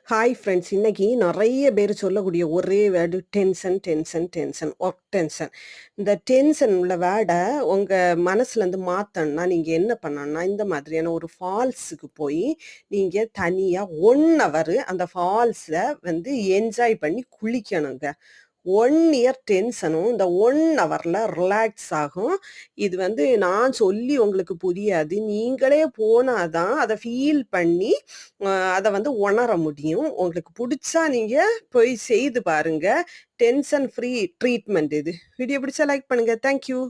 Hi friends. இன்னைக்கு நெறைய பேர் சொல்லக்கூடிய ஒரே word tension, tension, tension. Work tension. இந்த டென்ஷன் உள்ள வேர்ட உங்க மனசுலேருந்து மாத்தணும்னா, நீங்க என்ன பண்ணணும்னா, இந்த மாதிரியான ஒரு ஃபால்ஸுக்கு போய், நீங்க தனியா 1 ஹவர் அந்த ஃபால்ஸ்ல என்ஜாய் பண்ணி குளிக்கணுங்க. 1 இயர் டென்ஷனும் இந்த 1 ஹவர்ல ரிலாக்ஸ் ஆகும். இது நான் சொல்லி உங்களுக்கு புரியாது. நீங்களே போனா தான் அத ஃபீல் பண்ணி, அத உணர முடியும். உங்களுக்கு புடிச்சா நீங்க போய் செய்து பாருங்க. டென்ஷன் ஃப்ரீ ட்ரீட்மெண்ட் இது. வீடியோ பிடிச்சா லைக் பண்ணுங்க. Thank you.